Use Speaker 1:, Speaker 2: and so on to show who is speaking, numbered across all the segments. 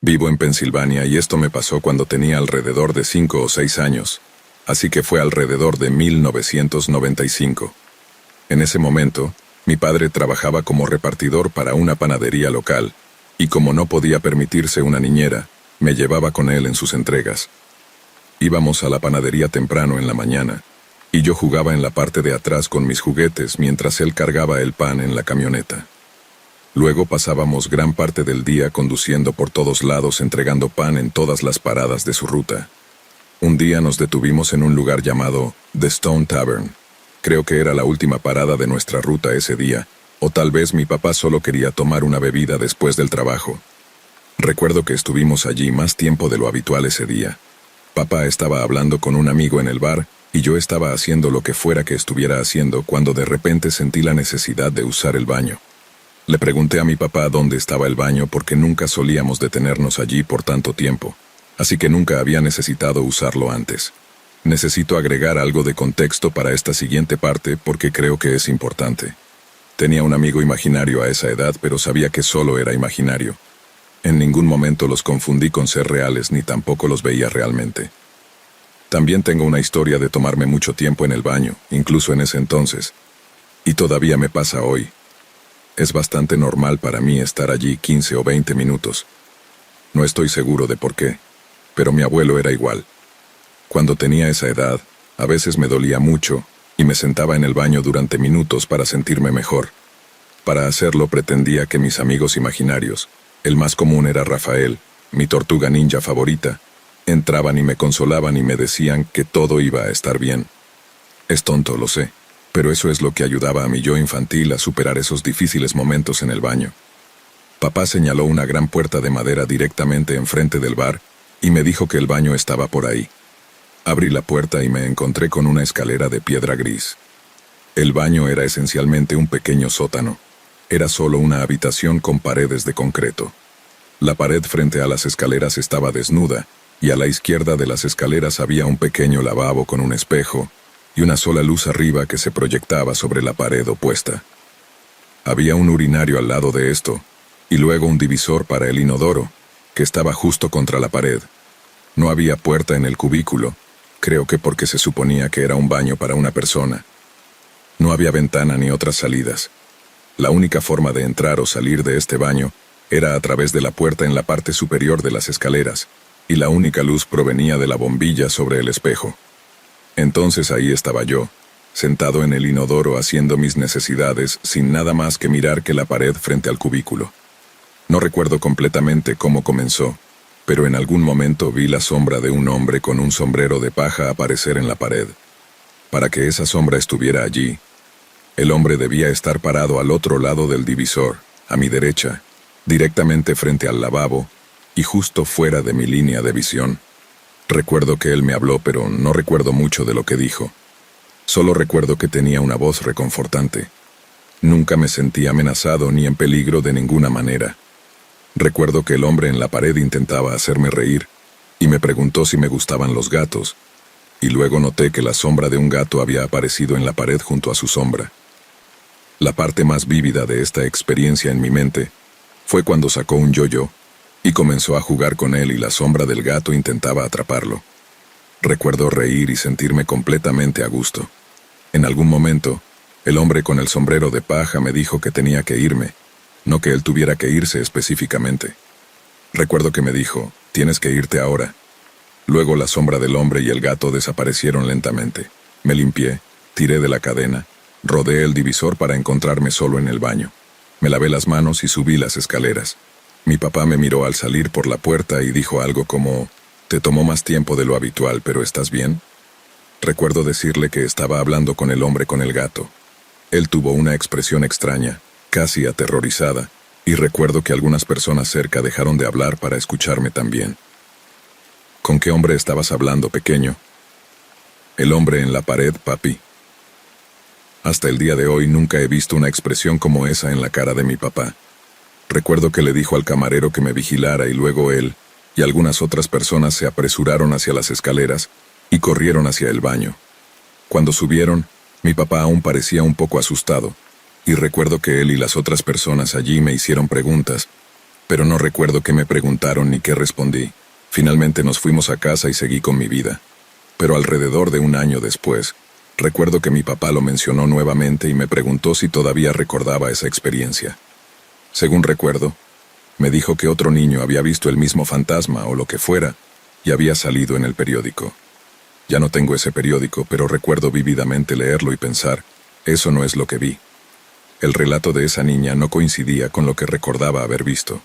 Speaker 1: Vivo en Pensilvania y esto me pasó cuando tenía alrededor de 5 o 6 años, así que fue alrededor de 1995. En ese momento, mi padre trabajaba como repartidor para una panadería local, y como no podía permitirse una niñera, me llevaba con él en sus entregas. Íbamos a la panadería temprano en la mañana, y yo jugaba en la parte de atrás con mis juguetes mientras él cargaba el pan en la camioneta. Luego pasábamos gran parte del día conduciendo por todos lados entregando pan en todas las paradas de su ruta. Un día nos detuvimos en un lugar llamado The Stone Tavern. Creo que era la última parada de nuestra ruta ese día, o tal vez mi papá solo quería tomar una bebida después del trabajo. Recuerdo que estuvimos allí más tiempo de lo habitual ese día. Papá estaba hablando con un amigo en el bar, y yo estaba haciendo lo que fuera que estuviera haciendo cuando de repente sentí la necesidad de usar el baño. Le pregunté a mi papá dónde estaba el baño porque nunca solíamos detenernos allí por tanto tiempo, así que nunca había necesitado usarlo antes. Necesito agregar algo de contexto para esta siguiente parte porque creo que es importante. Tenía un amigo imaginario a esa edad, pero sabía que solo era imaginario. En ningún momento los confundí con ser reales ni tampoco los veía realmente. También tengo una historia de tomarme mucho tiempo en el baño, incluso en ese entonces. Y todavía me pasa hoy. Es bastante normal para mí estar allí 15 o 20 minutos. No estoy seguro de por qué, pero mi abuelo era igual. Cuando tenía esa edad, a veces me dolía mucho y me sentaba en el baño durante minutos para sentirme mejor. Para hacerlo pretendía que mis amigos imaginarios, el más común era Rafael, mi tortuga ninja favorita, entraban y me consolaban y me decían que todo iba a estar bien. Es tonto, lo sé, pero eso es lo que ayudaba a mi yo infantil a superar esos difíciles momentos en el baño. Papá señaló una gran puerta de madera directamente enfrente del bar y me dijo que el baño estaba por ahí. Abrí la puerta y me encontré con una escalera de piedra gris. El baño era esencialmente un pequeño sótano. Era solo una habitación con paredes de concreto. La pared frente a las escaleras estaba desnuda, y a la izquierda de las escaleras había un pequeño lavabo con un espejo, y una sola luz arriba que se proyectaba sobre la pared opuesta. Había un urinario al lado de esto, y luego un divisor para el inodoro, que estaba justo contra la pared. No había puerta en el cubículo, creo que porque se suponía que era un baño para una persona. No había ventana ni otras salidas. La única forma de entrar o salir de este baño era a través de la puerta en la parte superior de las escaleras, y la única luz provenía de la bombilla sobre el espejo. Entonces ahí estaba yo, sentado en el inodoro haciendo mis necesidades sin nada más que mirar que la pared frente al cubículo. No recuerdo completamente cómo comenzó, pero en algún momento vi la sombra de un hombre con un sombrero de paja aparecer en la pared. Para que esa sombra estuviera allí, el hombre debía estar parado al otro lado del divisor, a mi derecha, directamente frente al lavabo y justo fuera de mi línea de visión. Recuerdo que él me habló, pero no recuerdo mucho de lo que dijo. Solo recuerdo que tenía una voz reconfortante. Nunca me sentí amenazado ni en peligro de ninguna manera. Recuerdo que el hombre en la pared intentaba hacerme reír, y me preguntó si me gustaban los gatos, y luego noté que la sombra de un gato había aparecido en la pared junto a su sombra. La parte más vívida de esta experiencia en mi mente fue cuando sacó un yo-yo y comenzó a jugar con él y la sombra del gato intentaba atraparlo. Recuerdo reír y sentirme completamente a gusto. En algún momento, el hombre con el sombrero de paja me dijo que tenía que irme, no que él tuviera que irse específicamente. Recuerdo que me dijo, tienes que irte ahora. Luego la sombra del hombre y el gato desaparecieron lentamente. Me limpié, tiré de la cadena, rodeé el divisor para encontrarme solo en el baño. Me lavé las manos y subí las escaleras. Mi papá me miró al salir por la puerta y dijo algo como, «Te tomó más tiempo de lo habitual, pero ¿estás bien?» Recuerdo decirle que estaba hablando con el hombre con el gato. Él tuvo una expresión extraña, casi aterrorizada, y recuerdo que algunas personas cerca dejaron de hablar para escucharme también. «¿Con qué hombre estabas hablando, pequeño?» «El hombre en la pared, papi». Hasta el día de hoy nunca he visto una expresión como esa en la cara de mi papá. Recuerdo que le dijo al camarero que me vigilara y luego él y algunas otras personas se apresuraron hacia las escaleras y corrieron hacia el baño. Cuando subieron, mi papá aún parecía un poco asustado, y recuerdo que él y las otras personas allí me hicieron preguntas, pero no recuerdo qué me preguntaron ni qué respondí. Finalmente nos fuimos a casa y seguí con mi vida. Pero alrededor de un año después, recuerdo que mi papá lo mencionó nuevamente y me preguntó si todavía recordaba esa experiencia. Según recuerdo, me dijo que otro niño había visto el mismo fantasma o lo que fuera y había salido en el periódico. Ya no tengo ese periódico, pero recuerdo vívidamente leerlo y pensar, eso no es lo que vi. El relato de esa niña no coincidía con lo que recordaba haber visto.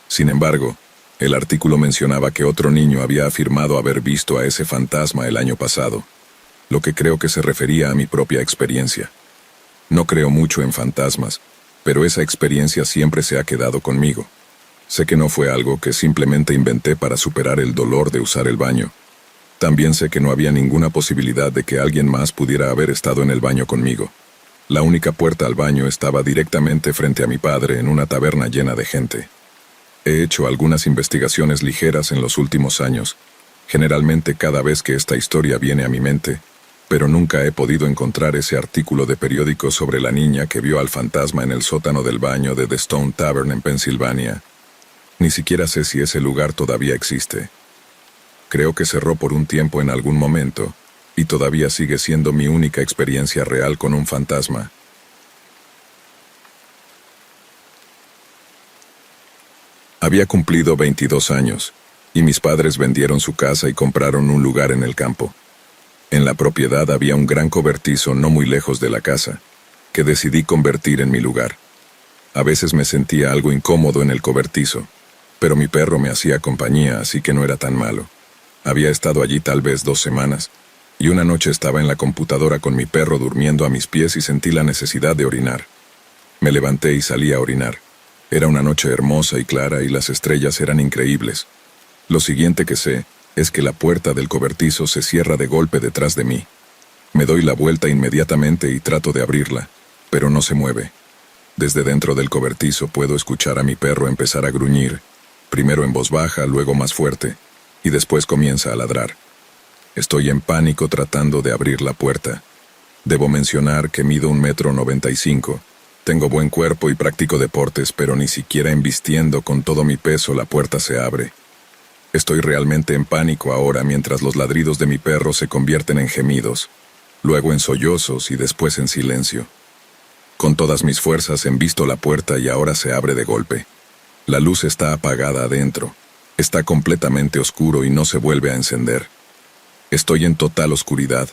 Speaker 1: Sin embargo, el artículo mencionaba que otro niño había afirmado haber visto a ese fantasma el año pasado, lo que creo que se refería a mi propia experiencia. No creo mucho en fantasmas, pero esa experiencia siempre se ha quedado conmigo. Sé que no fue algo que simplemente inventé para superar el dolor de usar el baño. También sé que no había ninguna posibilidad de que alguien más pudiera haber estado en el baño conmigo. La única puerta al baño estaba directamente frente a mi padre en una taberna llena de gente. He hecho algunas investigaciones ligeras en los últimos años, generalmente cada vez que esta historia viene a mi mente, pero nunca he podido encontrar ese artículo de periódico sobre la niña que vio al fantasma en el sótano del baño de The Stone Tavern en Pensilvania. Ni siquiera sé si ese lugar todavía existe. Creo que cerró por un tiempo en algún momento, y todavía sigue siendo mi única experiencia real con un fantasma. Había cumplido 22 años, y mis padres vendieron su casa y compraron un lugar en el campo. En la propiedad había un gran cobertizo no muy lejos de la casa, que decidí convertir en mi lugar. A veces me sentía algo incómodo en el cobertizo, pero mi perro me hacía compañía, así que no era tan malo. Había estado allí tal vez 2 semanas, y una noche estaba en la computadora con mi perro durmiendo a mis pies y sentí la necesidad de orinar. Me levanté y salí a orinar. Era una noche hermosa y clara y las estrellas eran increíbles. Lo siguiente que sé es que la puerta del cobertizo se cierra de golpe detrás de mí. Me doy la vuelta inmediatamente y trato de abrirla, pero no se mueve. Desde dentro del cobertizo puedo escuchar a mi perro empezar a gruñir, primero en voz baja, luego más fuerte, y después comienza a ladrar. Estoy en pánico tratando de abrir la puerta. Debo mencionar que mido 1,95 m. Tengo buen cuerpo y practico deportes, pero ni siquiera embistiendo con todo mi peso la puerta se abre. Estoy realmente en pánico ahora mientras los ladridos de mi perro se convierten en gemidos, luego en sollozos y después en silencio. Con todas mis fuerzas embisto la puerta y ahora se abre de golpe. La luz está apagada adentro. Está completamente oscuro y no se vuelve a encender. Estoy en total oscuridad.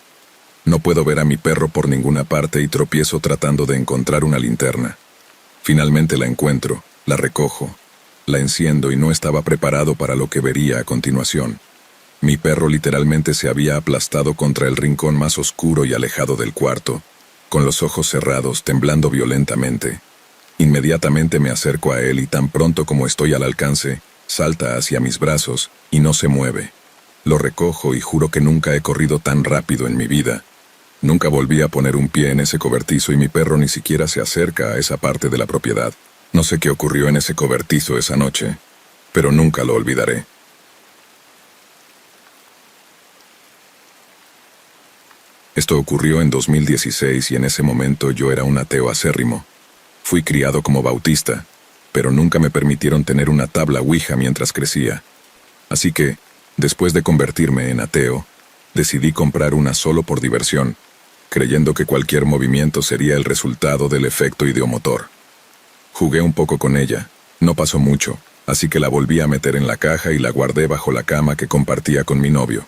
Speaker 1: No puedo ver a mi perro por ninguna parte y tropiezo tratando de encontrar una linterna. Finalmente la encuentro, la recojo, la enciendo y no estaba preparado para lo que vería a continuación. Mi perro literalmente se había aplastado contra el rincón más oscuro y alejado del cuarto, con los ojos cerrados, temblando violentamente. Inmediatamente me acerco a él y tan pronto como estoy al alcance, salta hacia mis brazos y no se mueve. Lo recojo y juro que nunca he corrido tan rápido en mi vida. Nunca volví a poner un pie en ese cobertizo y mi perro ni siquiera se acerca a esa parte de la propiedad. No sé qué ocurrió en ese cobertizo esa noche, pero nunca lo olvidaré. Esto ocurrió en 2016 y en ese momento yo era un ateo acérrimo. Fui criado como bautista, pero nunca me permitieron tener una tabla Ouija mientras crecía. Así que, después de convertirme en ateo, decidí comprar una solo por diversión, creyendo que cualquier movimiento sería el resultado del efecto ideomotor. Jugué un poco con ella, no pasó mucho, así que la volví a meter en la caja y la guardé bajo la cama que compartía con mi novio.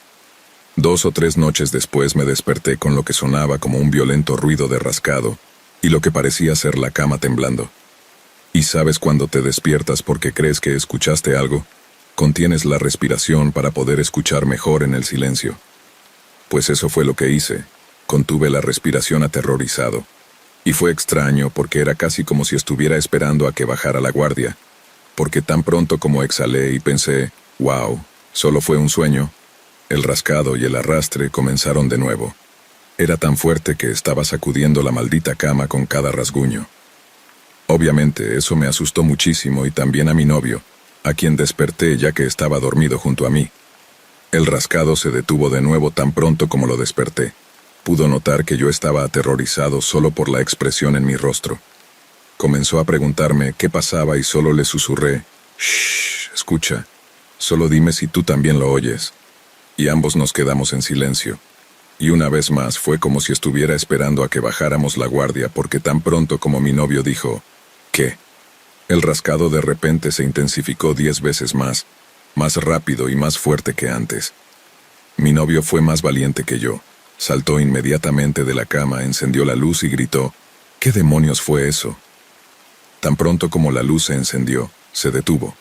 Speaker 1: 2 o 3 noches después me desperté con lo que sonaba como un violento ruido de rascado, y lo que parecía ser la cama temblando. ¿Y sabes cuando te despiertas porque crees que escuchaste algo? Contienes la respiración para poder escuchar mejor en el silencio. Pues eso fue lo que hice. Contuve la respiración aterrorizado. Y fue extraño porque era casi como si estuviera esperando a que bajara la guardia. Porque tan pronto como exhalé y pensé, wow, solo fue un sueño, el rascado y el arrastre comenzaron de nuevo. Era tan fuerte que estaba sacudiendo la maldita cama con cada rasguño. Obviamente eso me asustó muchísimo y también a mi novio, a quien desperté ya que estaba dormido junto a mí. El rascado se detuvo de nuevo tan pronto como lo desperté. Pudo notar que yo estaba aterrorizado solo por la expresión en mi rostro. Comenzó a preguntarme qué pasaba y solo le susurré, Shh, escucha. Solo dime si tú también lo oyes. Y ambos nos quedamos en silencio. Y una vez más fue como si estuviera esperando a que bajáramos la guardia, porque tan pronto como mi novio dijo, ¿qué? El rascado de repente se intensificó 10 veces más rápido y más fuerte que antes. Mi novio fue más valiente que yo. Saltó inmediatamente de la cama, encendió la luz y gritó, ¿qué demonios fue eso? Tan pronto como la luz se encendió, se detuvo.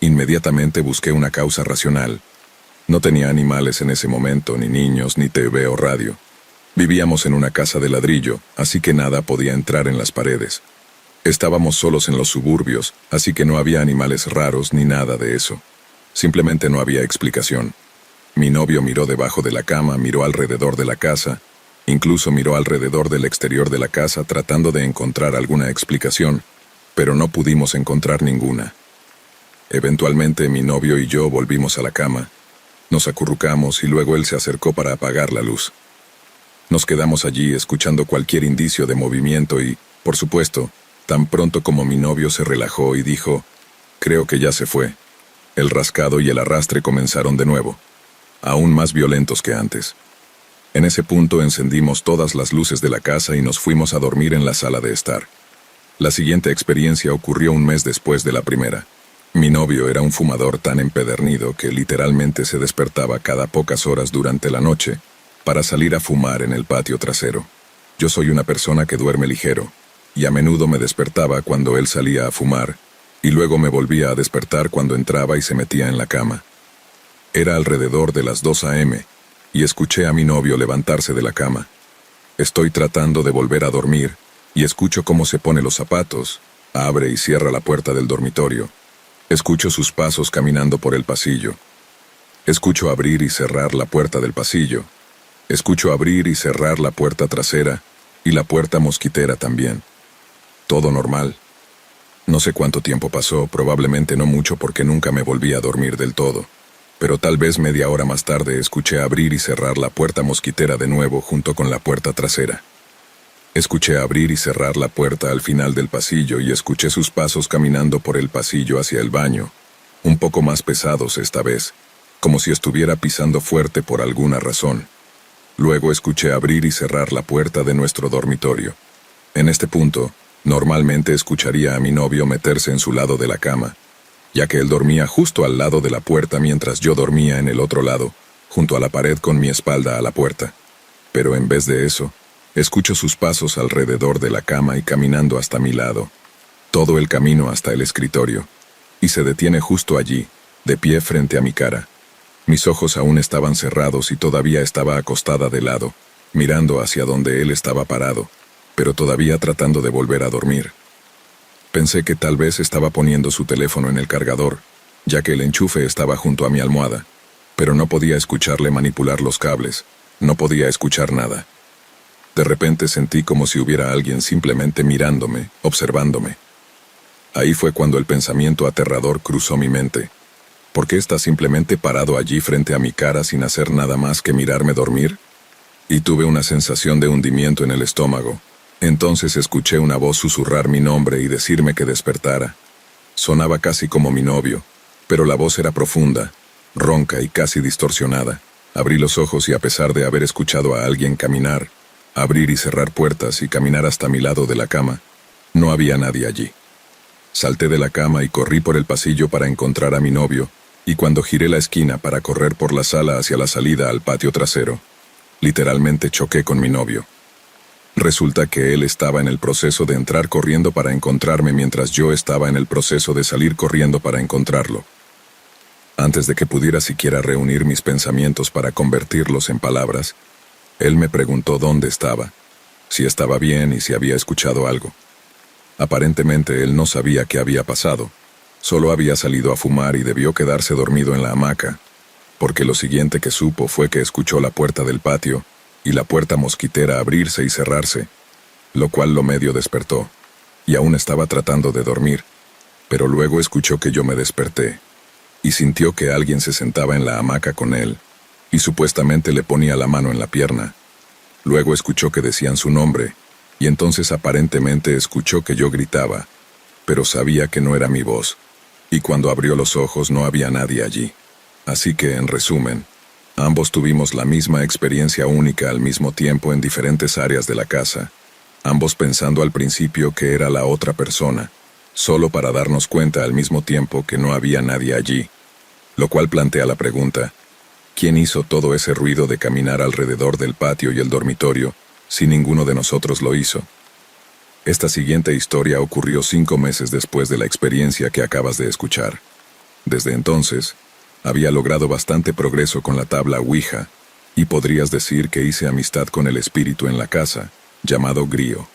Speaker 1: Inmediatamente busqué una causa racional. No tenía animales en ese momento, ni niños, ni TV o radio. Vivíamos en una casa de ladrillo, así que nada podía entrar en las paredes. Estábamos solos en los suburbios, así que no había animales raros ni nada de eso. Simplemente no había explicación. Mi novio miró debajo de la cama, miró alrededor de la casa, incluso miró alrededor del exterior de la casa tratando de encontrar alguna explicación, pero no pudimos encontrar ninguna. Eventualmente mi novio y yo volvimos a la cama. Nos acurrucamos y luego él se acercó para apagar la luz. Nos quedamos allí escuchando cualquier indicio de movimiento y, por supuesto, tan pronto como mi novio se relajó y dijo, creo que ya se fue. El rascado y el arrastre comenzaron de nuevo, aún más violentos que antes. En ese punto encendimos todas las luces de la casa y nos fuimos a dormir en la sala de estar. La siguiente experiencia ocurrió un mes después de la primera. Mi novio era un fumador tan empedernido que literalmente se despertaba cada pocas horas durante la noche para salir a fumar en el patio trasero. Yo soy una persona que duerme ligero, y a menudo me despertaba cuando él salía a fumar, y luego me volvía a despertar cuando entraba y se metía en la cama. Era alrededor de las 2 a.m., y escuché a mi novio levantarse de la cama. Estoy tratando de volver a dormir, y escucho cómo se pone los zapatos, abre y cierra la puerta del dormitorio. Escucho sus pasos caminando por el pasillo. Escucho abrir y cerrar la puerta del pasillo. Escucho abrir y cerrar la puerta trasera, y la puerta mosquitera también. Todo normal. No sé cuánto tiempo pasó, probablemente no mucho porque nunca me volví a dormir del todo. Pero tal vez media hora más tarde escuché abrir y cerrar la puerta mosquitera de nuevo junto con la puerta trasera. Escuché abrir y cerrar la puerta al final del pasillo y escuché sus pasos caminando por el pasillo hacia el baño, un poco más pesados esta vez, como si estuviera pisando fuerte por alguna razón. Luego escuché abrir y cerrar la puerta de nuestro dormitorio. En este punto, normalmente escucharía a mi novio meterse en su lado de la cama, ya que él dormía justo al lado de la puerta mientras yo dormía en el otro lado, junto a la pared con mi espalda a la puerta. Pero en vez de eso, escucho sus pasos alrededor de la cama y caminando hasta mi lado, todo el camino hasta el escritorio, y se detiene justo allí, de pie frente a mi cara. Mis ojos aún estaban cerrados y todavía estaba acostada de lado, mirando hacia donde él estaba parado, pero todavía tratando de volver a dormir. Pensé que tal vez estaba poniendo su teléfono en el cargador, ya que el enchufe estaba junto a mi almohada, pero no podía escucharle manipular los cables, no podía escuchar nada. De repente sentí como si hubiera alguien simplemente mirándome, observándome. Ahí fue cuando el pensamiento aterrador cruzó mi mente. ¿Por qué está simplemente parado allí frente a mi cara sin hacer nada más que mirarme dormir? Y tuve una sensación de hundimiento en el estómago. Entonces escuché una voz susurrar mi nombre y decirme que despertara. Sonaba casi como mi novio, pero la voz era profunda, ronca y casi distorsionada. Abrí los ojos y a pesar de haber escuchado a alguien caminar, abrir y cerrar puertas y caminar hasta mi lado de la cama, no había nadie allí. Salté de la cama y corrí por el pasillo para encontrar a mi novio, y cuando giré la esquina para correr por la sala hacia la salida al patio trasero, literalmente choqué con mi novio. Resulta que él estaba en el proceso de entrar corriendo para encontrarme mientras yo estaba en el proceso de salir corriendo para encontrarlo. Antes de que pudiera siquiera reunir mis pensamientos para convertirlos en palabras, él me preguntó dónde estaba, si estaba bien y si había escuchado algo. Aparentemente él no sabía qué había pasado, solo había salido a fumar y debió quedarse dormido en la hamaca, porque lo siguiente que supo fue que escuchó la puerta del patio y la puerta mosquitera abrirse y cerrarse, lo cual lo medio despertó, y aún estaba tratando de dormir, pero luego escuchó que yo me desperté, y sintió que alguien se sentaba en la hamaca con él, y supuestamente le ponía la mano en la pierna. Luego escuchó que decían su nombre, y entonces aparentemente escuchó que yo gritaba, pero sabía que no era mi voz. y cuando abrió los ojos no había nadie allí. Así que, en resumen, ambos tuvimos la misma experiencia única al mismo tiempo en diferentes áreas de la casa, ambos pensando al principio que era la otra persona, solo para darnos cuenta al mismo tiempo que no había nadie allí, lo cual plantea la pregunta: ¿quién hizo todo ese ruido de caminar alrededor del patio y el dormitorio si ninguno de nosotros lo hizo? Esta siguiente historia ocurrió 5 meses después de la experiencia que acabas de escuchar. Desde entonces, había logrado bastante progreso con la tabla Ouija, y podrías decir que hice amistad con el espíritu en la casa, llamado Grío.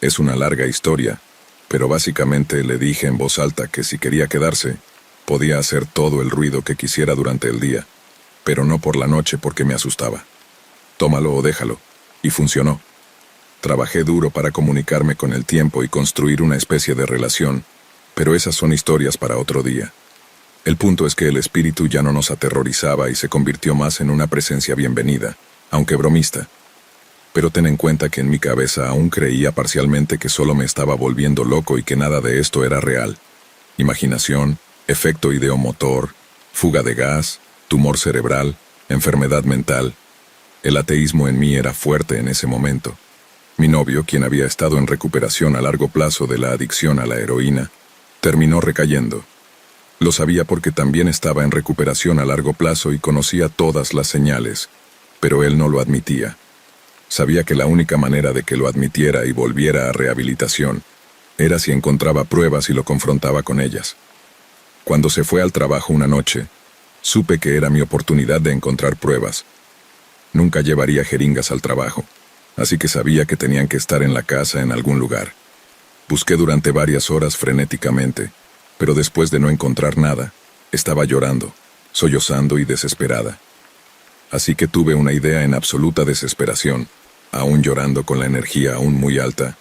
Speaker 1: Es una larga historia, pero básicamente le dije en voz alta que si quería quedarse, podía hacer todo el ruido que quisiera durante el día, pero no por la noche porque me asustaba. Tómalo o déjalo, y funcionó. Trabajé duro para comunicarme con el tiempo y construir una especie de relación, pero esas son historias para otro día. El punto es que el espíritu ya no nos aterrorizaba y se convirtió más en una presencia bienvenida, aunque bromista. Pero ten en cuenta que en mi cabeza aún creía parcialmente que solo me estaba volviendo loco y que nada de esto era real. Imaginación, efecto ideomotor, fuga de gas, tumor cerebral, enfermedad mental. El ateísmo en mí era fuerte en ese momento. Mi novio, quien había estado en recuperación a largo plazo de la adicción a la heroína, terminó recayendo. Lo sabía porque también estaba en recuperación a largo plazo y conocía todas las señales, pero él no lo admitía. Sabía que la única manera de que lo admitiera y volviera a rehabilitación era si encontraba pruebas y lo confrontaba con ellas. Cuando se fue al trabajo una noche, supe que era mi oportunidad de encontrar pruebas. Nunca llevaría jeringas al trabajo, así que sabía que tenían que estar en la casa en algún lugar. Busqué durante varias horas frenéticamente, pero después de no encontrar nada, estaba llorando, sollozando y desesperada. Así que tuve una idea en absoluta desesperación, aún llorando con la energía aún muy alta.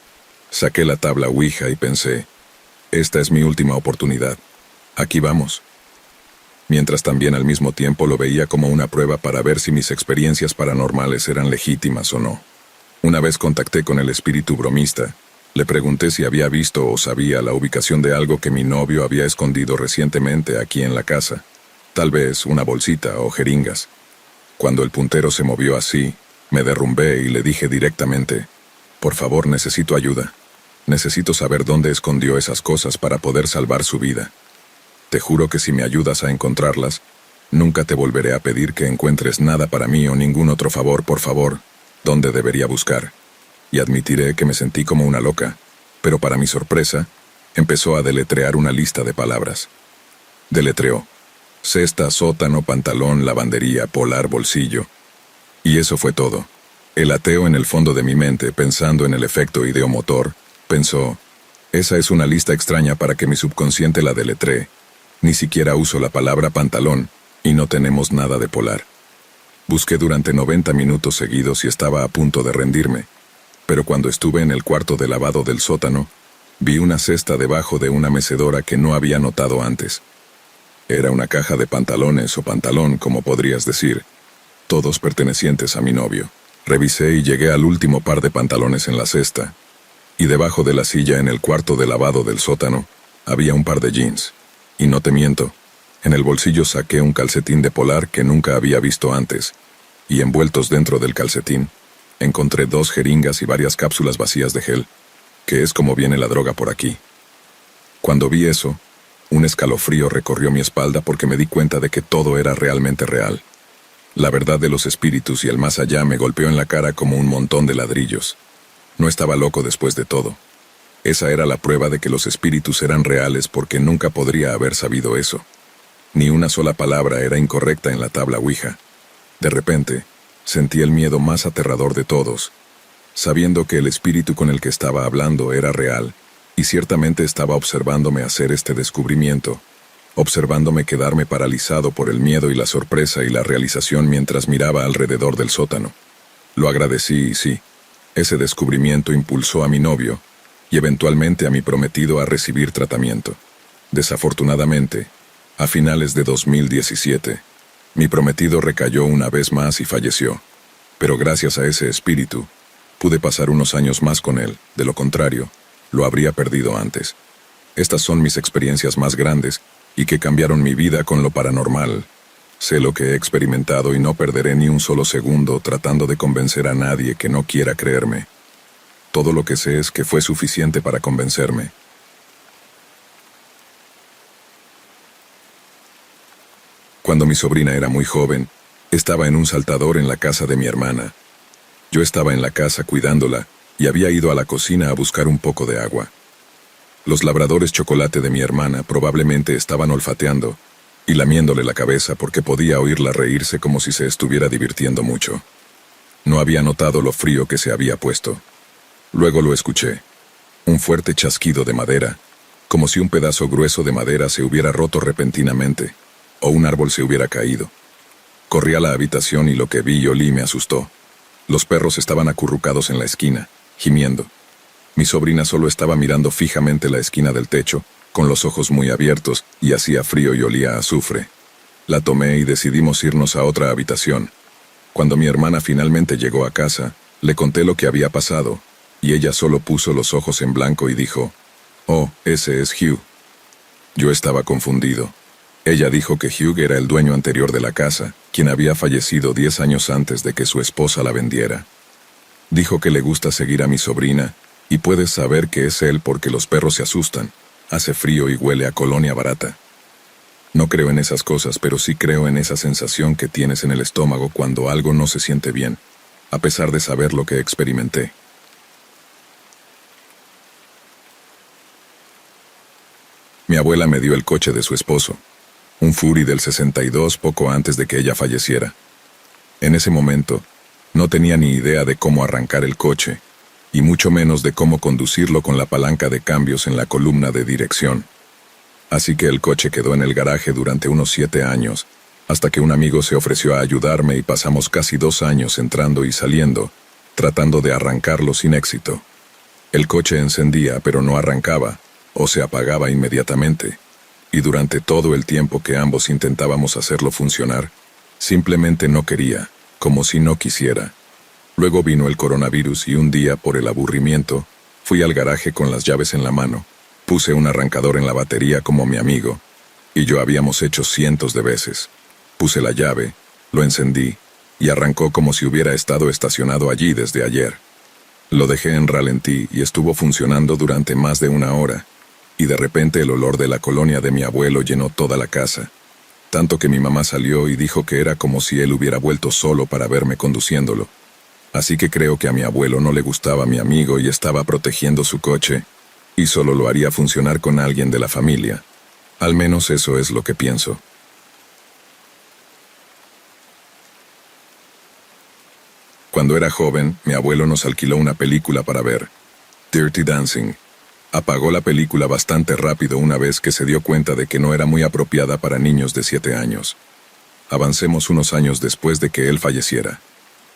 Speaker 1: Saqué la tabla Ouija y pensé: esta es mi última oportunidad. Aquí vamos. Mientras también al mismo tiempo lo veía como una prueba para ver si mis experiencias paranormales eran legítimas o no. Una vez contacté con el espíritu bromista. Le pregunté si había visto o sabía la ubicación de algo que mi novio había escondido recientemente aquí en la casa. Tal vez una bolsita o jeringas. Cuando el puntero se movió así, me derrumbé y le dije directamente: por favor, necesito ayuda. Necesito saber dónde escondió esas cosas para poder salvar su vida. Te juro que si me ayudas a encontrarlas, nunca te volveré a pedir que encuentres nada para mí o ningún otro favor, por favor. ¿Dónde debería buscar? Y admitiré que me sentí como una loca, pero para mi sorpresa, empezó a deletrear una lista de palabras. Deletreó: cesta, sótano, pantalón, lavandería, polar, bolsillo. Y eso fue todo. El ateo en el fondo de mi mente, pensando en el efecto ideomotor, pensó: esa es una lista extraña para que mi subconsciente la deletree. Ni siquiera uso la palabra pantalón, y no tenemos nada de polar. Busqué durante 90 minutos seguidos y estaba a punto de rendirme, pero cuando estuve en el cuarto de lavado del sótano, vi una cesta debajo de una mecedora que no había notado antes. Era una caja de pantalones o pantalón, como podrías decir, todos pertenecientes a mi novio. Revisé y llegué al último par de pantalones en la cesta, y debajo de la silla en el cuarto de lavado del sótano había un par de jeans. Y no te miento, en el bolsillo saqué un calcetín de polar que nunca había visto antes, y envueltos dentro del calcetín, encontré 2 jeringas y varias cápsulas vacías de gel, que es como viene la droga por aquí. Cuando vi eso, un escalofrío recorrió mi espalda porque me di cuenta de que todo era realmente real. La verdad de los espíritus y el más allá me golpeó en la cara como un montón de ladrillos. No estaba loco después de todo. Esa era la prueba de que los espíritus eran reales porque nunca podría haber sabido eso. Ni una sola palabra era incorrecta en la tabla Ouija. De repente, sentí el miedo más aterrador de todos, sabiendo que el espíritu con el que estaba hablando era real, y ciertamente estaba observándome hacer este descubrimiento, observándome quedarme paralizado por el miedo y la sorpresa y la realización mientras miraba alrededor del sótano. Lo agradecí y sí, ese descubrimiento impulsó a mi novio, y eventualmente a mi prometido a recibir tratamiento. Desafortunadamente, a finales de 2017, mi prometido recayó una vez más y falleció, pero gracias a ese espíritu, pude pasar unos años más con él, de lo contrario, lo habría perdido antes. Estas son mis experiencias más grandes y que cambiaron mi vida con lo paranormal. Sé lo que he experimentado y no perderé ni un solo segundo tratando de convencer a nadie que no quiera creerme. Todo lo que sé es que fue suficiente para convencerme. Cuando mi sobrina era muy joven, estaba en un saltador en la casa de mi hermana. Yo estaba en la casa cuidándola y había ido a la cocina a buscar un poco de agua. Los labradores chocolate de mi hermana probablemente estaban olfateando y lamiéndole la cabeza porque podía oírla reírse como si se estuviera divirtiendo mucho. No había notado lo frío que se había puesto. Luego lo escuché. Un fuerte chasquido de madera, como si un pedazo grueso de madera se hubiera roto repentinamente, o un árbol se hubiera caído. Corrí a la habitación y lo que vi y olí me asustó. Los perros estaban acurrucados en la esquina, gimiendo. Mi sobrina solo estaba mirando fijamente la esquina del techo, con los ojos muy abiertos, y hacía frío y olía a azufre. La tomé y decidimos irnos a otra habitación. Cuando mi hermana finalmente llegó a casa, le conté lo que había pasado, y ella solo puso los ojos en blanco y dijo, «Oh, ese es Hugh». Yo estaba confundido. Ella dijo que Hugh era el dueño anterior de la casa, quien había fallecido 10 años antes de que su esposa la vendiera. Dijo que le gusta seguir a mi sobrina, y puedes saber que es él porque los perros se asustan, hace frío y huele a colonia barata. No creo en esas cosas, pero sí creo en esa sensación que tienes en el estómago cuando algo no se siente bien, a pesar de saber lo que experimenté. Mi abuela me dio el coche de su esposo, un Fury del 62 poco antes de que ella falleciera. En ese momento, no tenía ni idea de cómo arrancar el coche, y mucho menos de cómo conducirlo con la palanca de cambios en la columna de dirección. Así que el coche quedó en el garaje durante unos 7 años, hasta que un amigo se ofreció a ayudarme y pasamos casi 2 años entrando y saliendo, tratando de arrancarlo sin éxito. El coche encendía pero no arrancaba, o se apagaba inmediatamente, y durante todo el tiempo que ambos intentábamos hacerlo funcionar, simplemente no quería, como si no quisiera. Luego vino el coronavirus y un día, por el aburrimiento, fui al garaje con las llaves en la mano, puse un arrancador en la batería como mi amigo, y yo habíamos hecho cientos de veces. Puse la llave, lo encendí, y arrancó como si hubiera estado estacionado allí desde ayer. Lo dejé en ralentí y estuvo funcionando durante más de 1 hora, y de repente el olor de la colonia de mi abuelo llenó toda la casa, tanto que mi mamá salió y dijo que era como si él hubiera vuelto solo para verme conduciéndolo. Así que creo que a mi abuelo no le gustaba mi amigo y estaba protegiendo su coche, y solo lo haría funcionar con alguien de la familia. Al menos eso es lo que pienso. Cuando era joven, mi abuelo nos alquiló una película para ver, Dirty Dancing. Apagó la película bastante rápido una vez que se dio cuenta de que no era muy apropiada para niños de 7 años. Avancemos unos años después de que él falleciera.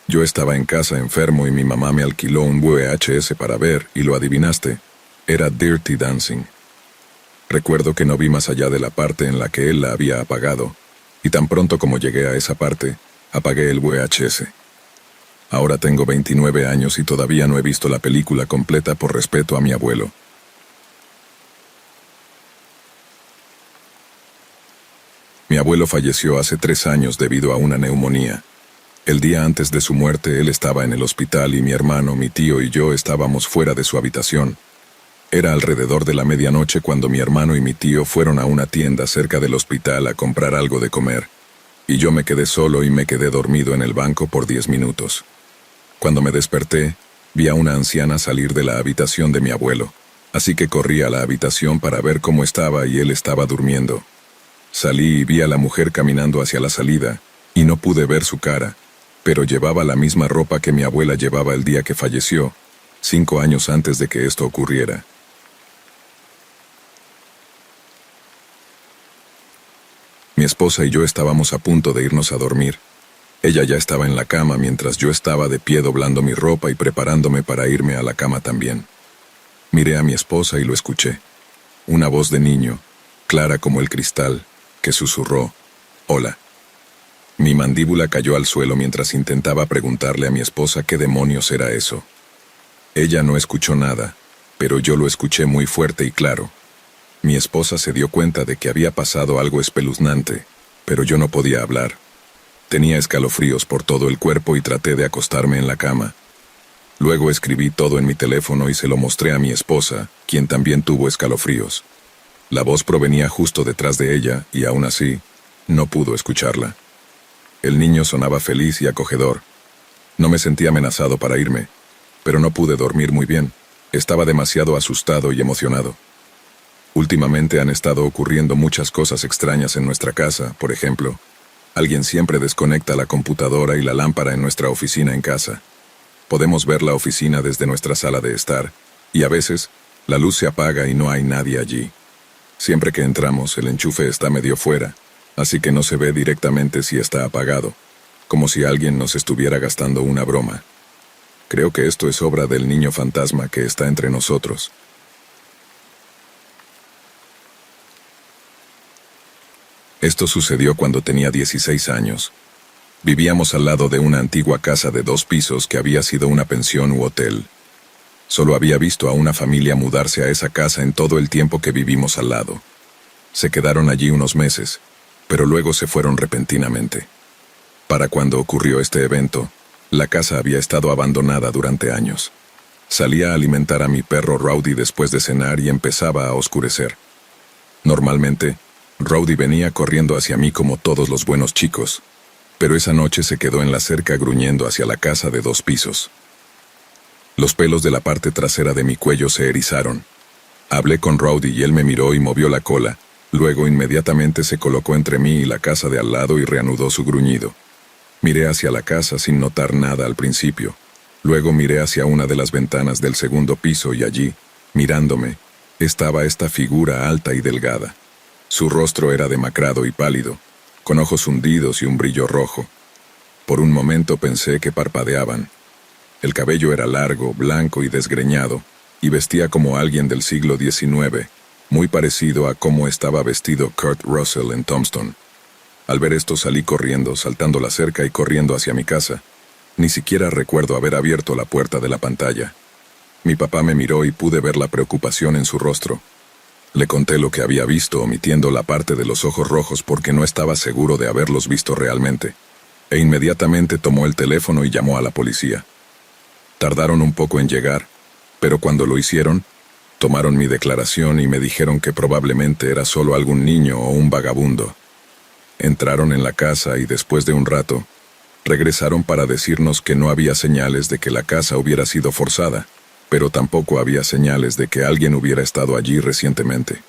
Speaker 1: Yo estaba en casa enfermo y mi mamá me alquiló un VHS para ver, y lo adivinaste, era Dirty Dancing. Recuerdo que no vi más allá de la parte en la que él la había apagado, y tan pronto como llegué a esa parte, apagué el VHS. Ahora tengo 29 años y todavía no he visto la película completa por respeto a mi abuelo. Mi abuelo falleció hace 3 años debido a una neumonía. El día antes de su muerte él estaba en el hospital y mi hermano, mi tío y yo estábamos fuera de su habitación. Era alrededor de la medianoche cuando mi hermano y mi tío fueron a una tienda cerca del hospital a comprar algo de comer, y yo me quedé solo y me quedé dormido en el banco por 10 minutos. Cuando me desperté, vi a una anciana salir de la habitación de mi abuelo, así que corrí a la habitación para ver cómo estaba y él estaba durmiendo. Salí y vi a la mujer caminando hacia la salida, y no pude ver su cara, pero llevaba la misma ropa que mi abuela llevaba el día que falleció, 5 años antes de que esto ocurriera. Mi esposa y yo estábamos a punto de irnos a dormir. Ella ya estaba en la cama mientras yo estaba de pie doblando mi ropa y preparándome para irme a la cama también. Miré a mi esposa y lo escuché. Una voz de niño, clara como el cristal, que susurró, «Hola». Mi mandíbula cayó al suelo mientras intentaba preguntarle a mi esposa qué demonios era eso. Ella no escuchó nada, pero yo lo escuché muy fuerte y claro. Mi esposa se dio cuenta de que había pasado algo espeluznante, pero yo no podía hablar. Tenía escalofríos por todo el cuerpo y traté de acostarme en la cama. Luego escribí todo en mi teléfono y se lo mostré a mi esposa, quien también tuvo escalofríos. La voz provenía justo detrás de ella y aún así, no pudo escucharla. El niño sonaba feliz y acogedor. No me sentí amenazado para irme, pero no pude dormir muy bien. Estaba demasiado asustado y emocionado. Últimamente han estado ocurriendo muchas cosas extrañas en nuestra casa, por ejemplo, alguien siempre desconecta la computadora y la lámpara en nuestra oficina en casa. Podemos ver la oficina desde nuestra sala de estar, y a veces, la luz se apaga y no hay nadie allí. Siempre que entramos, el enchufe está medio fuera, así que no se ve directamente si está apagado, como si alguien nos estuviera gastando una broma. Creo que esto es obra del niño fantasma que está entre nosotros. Esto sucedió cuando tenía 16 años. Vivíamos al lado de una antigua casa de 2 pisos que había sido una pensión u hotel. Solo había visto a una familia mudarse a esa casa en todo el tiempo que vivimos al lado. Se quedaron allí unos meses, pero luego se fueron repentinamente. Para cuando ocurrió este evento, la casa había estado abandonada durante años. Salía a alimentar a mi perro Rowdy después de cenar y empezaba a oscurecer. Normalmente, Rowdy venía corriendo hacia mí como todos los buenos chicos, pero esa noche se quedó en la cerca gruñendo hacia la casa de 2 pisos. Los pelos de la parte trasera de mi cuello se erizaron. Hablé con Rowdy y él me miró y movió la cola, luego inmediatamente se colocó entre mí y la casa de al lado y reanudó su gruñido. Miré hacia la casa sin notar nada al principio. Luego miré hacia una de las ventanas del 2º piso y allí, mirándome, estaba esta figura alta y delgada. Su rostro era demacrado y pálido, con ojos hundidos y un brillo rojo. Por un momento pensé que parpadeaban. El cabello era largo, blanco y desgreñado, y vestía como alguien del siglo XIX, muy parecido a cómo estaba vestido Kurt Russell en Tombstone. Al ver esto salí corriendo, saltando la cerca y corriendo hacia mi casa. Ni siquiera recuerdo haber abierto la puerta de la pantalla. Mi papá me miró y pude ver la preocupación en su rostro. Le conté lo que había visto, omitiendo la parte de los ojos rojos porque no estaba seguro de haberlos visto realmente. E inmediatamente tomó el teléfono y llamó a la policía. Tardaron un poco en llegar, pero cuando lo hicieron, tomaron mi declaración y me dijeron que probablemente era solo algún niño o un vagabundo. Entraron en la casa y después de un rato, regresaron para decirnos que no había señales de que la casa hubiera sido forzada, pero tampoco había señales de que alguien hubiera estado allí recientemente.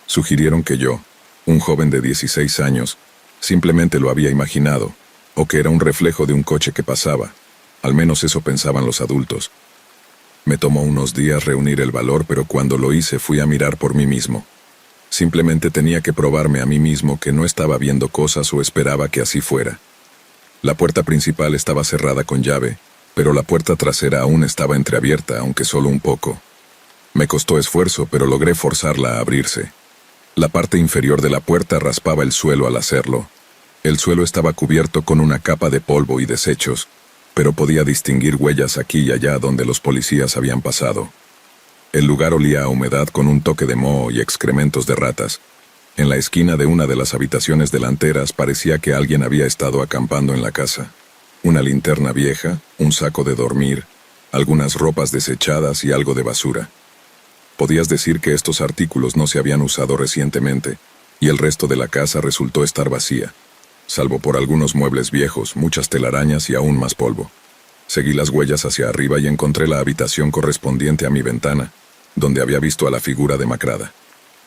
Speaker 1: Sugirieron que yo, un joven de 16 años, simplemente lo había imaginado, o que era un reflejo de un coche que pasaba. Al menos eso pensaban los adultos. Me tomó unos días reunir el valor, pero cuando lo hice fui a mirar por mí mismo. Simplemente tenía que probarme a mí mismo que no estaba viendo cosas o esperaba que así fuera. La puerta principal estaba cerrada con llave, pero la puerta trasera aún estaba entreabierta, aunque solo un poco. Me costó esfuerzo, pero logré forzarla a abrirse. La parte inferior de la puerta raspaba el suelo al hacerlo. El suelo estaba cubierto con una capa de polvo y desechos, pero podía distinguir huellas aquí y allá donde los policías habían pasado. El lugar olía a humedad con un toque de moho y excrementos de ratas. En la esquina de una de las habitaciones delanteras parecía que alguien había estado acampando en la casa. Una linterna vieja, un saco de dormir, algunas ropas desechadas y algo de basura. Podías decir que estos artículos no se habían usado recientemente, y el resto de la casa resultó estar vacía, salvo por algunos muebles viejos, muchas telarañas y aún más polvo. Seguí las huellas hacia arriba y encontré la habitación correspondiente a mi ventana, donde había visto a la figura demacrada.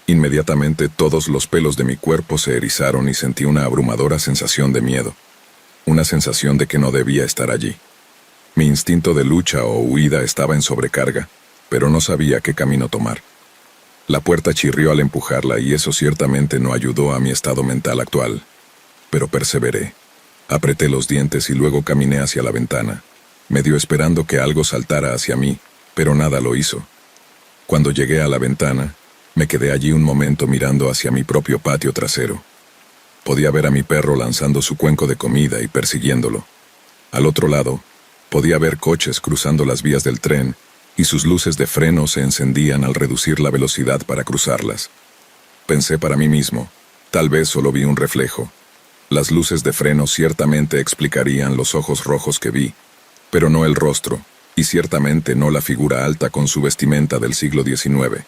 Speaker 1: Inmediatamente todos los pelos de mi cuerpo se erizaron y sentí una abrumadora sensación de miedo. Una sensación de que no debía estar allí. Mi instinto de lucha o huida estaba en sobrecarga, pero no sabía qué camino tomar. La puerta chirrió al empujarla y eso ciertamente no ayudó a mi estado mental actual. Pero perseveré. Apreté los dientes y luego caminé hacia la ventana, medio esperando que algo saltara hacia mí, pero nada lo hizo. Cuando llegué a la ventana, me quedé allí un momento mirando hacia mi propio patio trasero. Podía ver a mi perro lanzando su cuenco de comida y persiguiéndolo. Al otro lado, podía ver coches cruzando las vías del tren y sus luces de freno se encendían al reducir la velocidad para cruzarlas. Pensé para mí mismo. Tal vez solo vi un reflejo. Las luces de freno ciertamente explicarían los ojos rojos que vi, pero no el rostro, y ciertamente no la figura alta con su vestimenta del siglo XIX.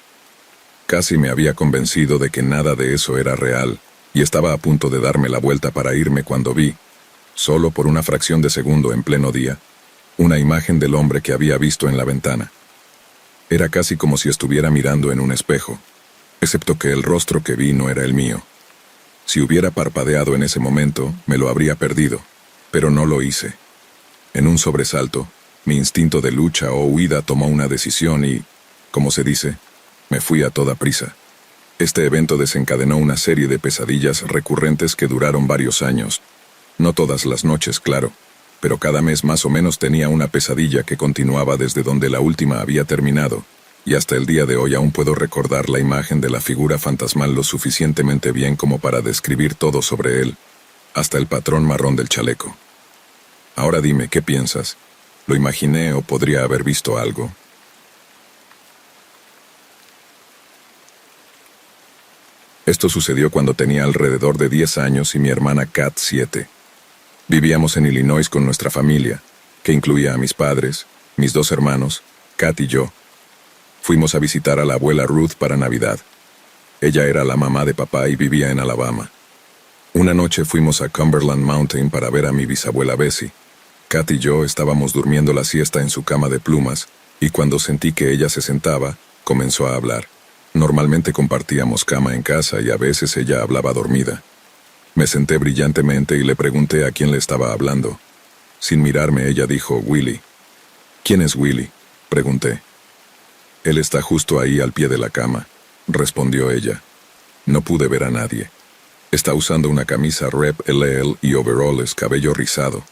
Speaker 1: Casi me había convencido de que nada de eso era real, y estaba a punto de darme la vuelta para irme cuando vi, solo por una fracción de segundo en pleno día, una imagen del hombre que había visto en la ventana. Era casi como si estuviera mirando en un espejo, excepto que el rostro que vi no era el mío. Si hubiera parpadeado en ese momento, me lo habría perdido, pero no lo hice. En un sobresalto, mi instinto de lucha o huida tomó una decisión y, como se dice, me fui a toda prisa. Este evento desencadenó una serie de pesadillas recurrentes que duraron varios años. No todas las noches, claro, pero cada mes más o menos tenía una pesadilla que continuaba desde donde la última había terminado, y hasta el día de hoy aún puedo recordar la imagen de la figura fantasmal lo suficientemente bien como para describir todo sobre él, hasta el patrón marrón del chaleco. Ahora dime, ¿qué piensas? ¿Lo imaginé o podría haber visto algo? Esto sucedió cuando tenía alrededor de 10 años y mi hermana Kat 7. Vivíamos en Illinois con nuestra familia, que incluía a mis padres, mis 2 hermanos, Kat y yo. Fuimos a visitar a la abuela Ruth para Navidad. Ella era la mamá de papá y vivía en Alabama. Una noche fuimos a Cumberland Mountain para ver a mi bisabuela Bessie. Kat y yo estábamos durmiendo la siesta en su cama de plumas, y cuando sentí que ella se sentaba, comenzó a hablar. Normalmente compartíamos cama en casa y a veces ella hablaba dormida. Me senté brillantemente y le pregunté a quién le estaba hablando. Sin mirarme, ella dijo, Willie. ¿Quién es Willie?, pregunté. Él está justo ahí al pie de la cama, respondió ella. No pude ver a nadie. Está usando una camisa Rep LL y overoles cabello rizado,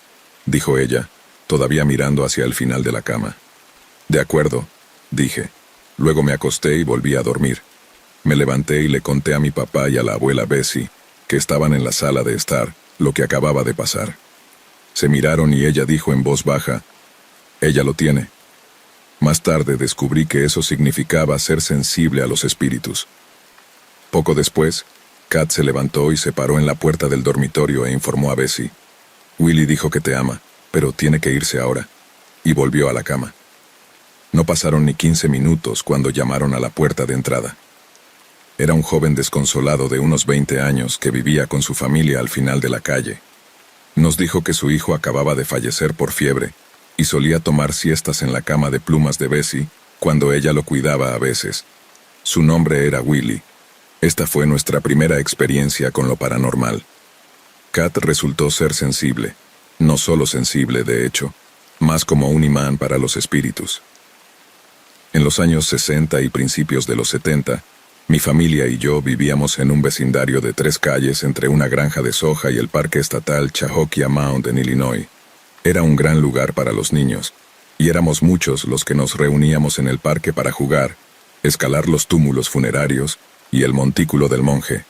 Speaker 1: dijo ella, todavía mirando hacia el final de la cama. De acuerdo, dije. Luego me acosté y volví a dormir. Me levanté y le conté a mi papá y a la abuela Bessie, que estaban en la sala de estar, lo que acababa de pasar. Se miraron y ella dijo en voz baja, «Ella lo tiene». Más tarde descubrí que eso significaba ser sensible a los espíritus. Poco después, Kat se levantó y se paró en la puerta del dormitorio e informó a Bessie. «Willie dijo que te ama, pero tiene que irse ahora», y volvió a la cama. No pasaron ni 15 minutos cuando llamaron a la puerta de entrada. Era un joven desconsolado de unos 20 años que vivía con su familia al final de la calle. Nos dijo que su hijo acababa de fallecer por fiebre y solía tomar siestas en la cama de plumas de Bessie cuando ella lo cuidaba a veces. Su nombre era Willie. Esta fue nuestra primera experiencia con lo paranormal. Kat resultó ser sensible, no solo sensible de hecho, más como un imán para los espíritus. En los años 60 y principios de los 70, mi familia y yo vivíamos en un vecindario de 3 calles entre una granja de soja y el parque estatal Cahokia Mound en Illinois. Era un gran lugar para los niños, y éramos muchos los que nos reuníamos en el parque para jugar, escalar los túmulos funerarios y el montículo del monje.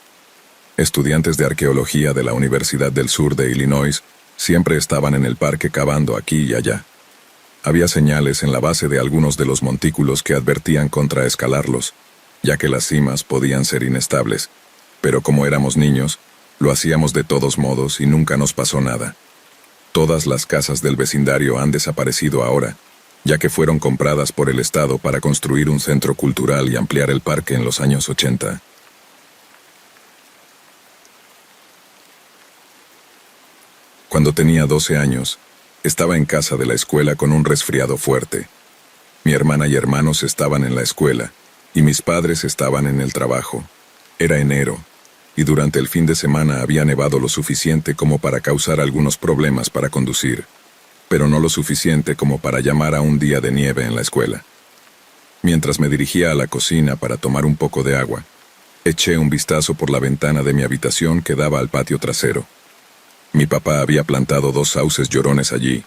Speaker 1: Estudiantes de arqueología de la Universidad del Sur de Illinois siempre estaban en el parque cavando aquí y allá. Había señales en la base de algunos de los montículos que advertían contra escalarlos, ya que las cimas podían ser inestables, pero como éramos niños, lo hacíamos de todos modos y nunca nos pasó nada. Todas las casas del vecindario han desaparecido ahora, ya que fueron compradas por el Estado para construir un centro cultural y ampliar el parque en los años 80. Cuando tenía 12 años, estaba en casa de la escuela con un resfriado fuerte. Mi hermana y hermanos estaban en la escuela, y mis padres estaban en el trabajo. Era enero, y durante el fin de semana había nevado lo suficiente como para causar algunos problemas para conducir, pero no lo suficiente como para llamar a un día de nieve en la escuela. Mientras me dirigía a la cocina para tomar un poco de agua, eché un vistazo por la ventana de mi habitación que daba al patio trasero. Mi papá había plantado 2 sauces llorones allí,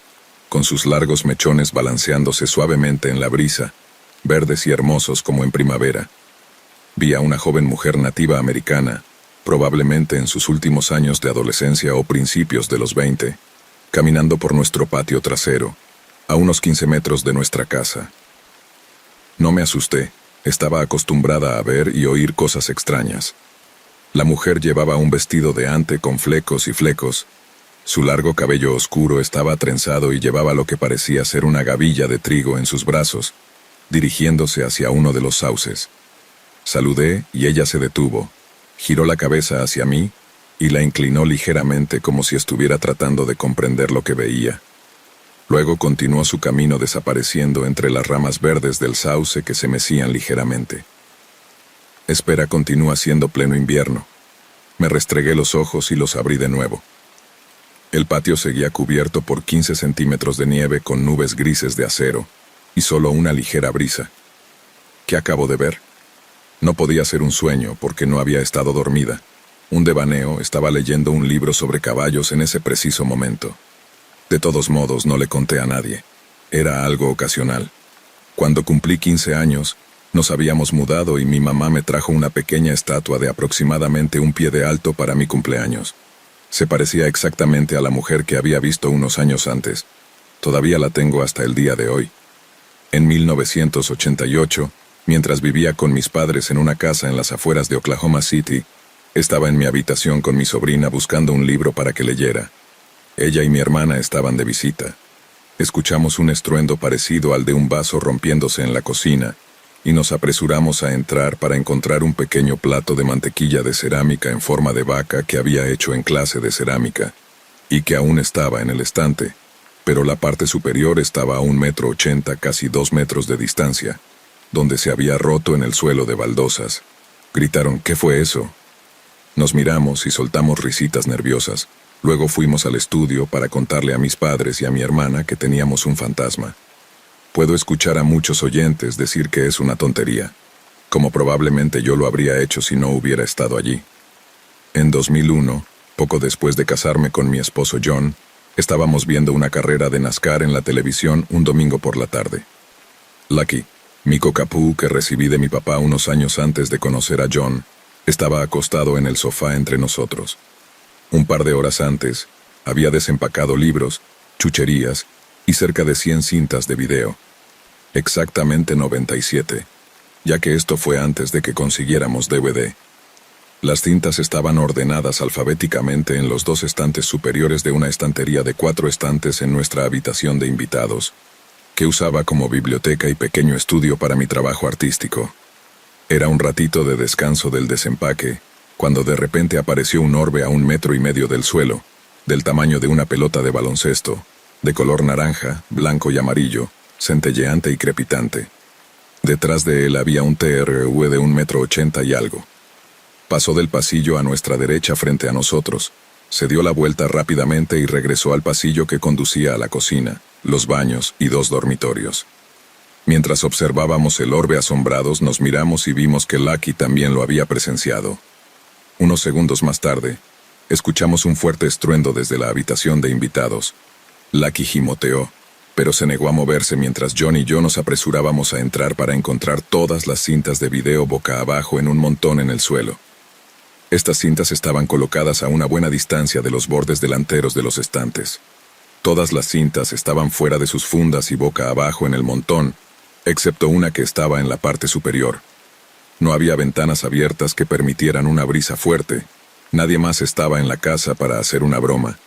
Speaker 1: con sus largos mechones balanceándose suavemente en la brisa, verdes y hermosos como en primavera. Vi a una joven mujer nativa americana, probablemente en sus últimos años de adolescencia o principios de los 20, caminando por nuestro patio trasero, a unos 15 metros de nuestra casa. No me asusté, estaba acostumbrada a ver y oír cosas extrañas. La mujer llevaba un vestido de ante con flecos y flecos. Su largo cabello oscuro estaba trenzado y llevaba lo que parecía ser una gavilla de trigo en sus brazos, dirigiéndose hacia uno de los sauces. Saludé y ella se detuvo, giró la cabeza hacia mí y la inclinó ligeramente como si estuviera tratando de comprender lo que veía. Luego continuó su camino desapareciendo entre las ramas verdes del sauce que se mecían ligeramente. Espera, continúa siendo pleno invierno. Me restregué los ojos y los abrí de nuevo. El patio seguía cubierto por 15 centímetros de nieve con nubes grises de acero y solo una ligera brisa. ¿Qué acabo de ver? No podía ser un sueño porque no había estado dormida. Un devaneo, estaba leyendo un libro sobre caballos en ese preciso momento. De todos modos, no le conté a nadie. Era algo ocasional. Cuando cumplí 15 años, nos habíamos mudado y mi mamá me trajo una pequeña estatua de aproximadamente 1 pie de alto para mi cumpleaños. Se parecía exactamente a la mujer que había visto unos años antes. Todavía la tengo hasta el día de hoy. En 1988, mientras vivía con mis padres en una casa en las afueras de Oklahoma City, estaba en mi habitación con mi sobrina buscando un libro para que leyera. Ella y mi hermana estaban de visita. Escuchamos un estruendo parecido al de un vaso rompiéndose en la cocina, y nos apresuramos a entrar para encontrar un pequeño plato de mantequilla de cerámica en forma de vaca que había hecho en clase de cerámica, y que aún estaba en el estante, pero la parte superior estaba a 1,80 m, casi 2 metros de distancia, donde se había roto en el suelo de baldosas. Gritaron, ¿qué fue eso? Nos miramos y soltamos risitas nerviosas. Luego fuimos al estudio para contarle a mis padres y a mi hermana que teníamos un fantasma. Puedo escuchar a muchos oyentes decir que es una tontería, como probablemente yo lo habría hecho si no hubiera estado allí. En 2001, poco después de casarme con mi esposo John, estábamos viendo una carrera de NASCAR en la televisión un domingo por la tarde. Lucky, mi cockapoo que recibí de mi papá unos años antes de conocer a John, estaba acostado en el sofá entre nosotros. Un par de horas antes, había desempacado libros, chucherías y cerca de 100 cintas de video. Exactamente 97, ya que esto fue antes de que consiguiéramos DVD. Las cintas estaban ordenadas alfabéticamente en los 2 estantes superiores de una estantería de 4 estantes en nuestra habitación de invitados, que usaba como biblioteca y pequeño estudio para mi trabajo artístico. Era un ratito de descanso del desempaque, cuando de repente apareció un orbe a 1,5 metros del suelo, del tamaño de una pelota de baloncesto, de color naranja, blanco y amarillo, centelleante y crepitante. Detrás de él había un TRV de 1,80 m y algo. Pasó del pasillo a nuestra derecha frente a nosotros, se dio la vuelta rápidamente y regresó al pasillo que conducía a la cocina, los baños y 2 dormitorios. Mientras observábamos el orbe asombrados, nos miramos y vimos que Lucky también lo había presenciado. Unos segundos más tarde, escuchamos un fuerte estruendo desde la habitación de invitados. Lucky gimoteó, pero se negó a moverse mientras John y yo nos apresurábamos a entrar para encontrar todas las cintas de video boca abajo en un montón en el suelo. Estas cintas estaban colocadas a una buena distancia de los bordes delanteros de los estantes. Todas las cintas estaban fuera de sus fundas y boca abajo en el montón, excepto una que estaba en la parte superior. No había ventanas abiertas que permitieran una brisa fuerte. Nadie más estaba en la casa para hacer una broma.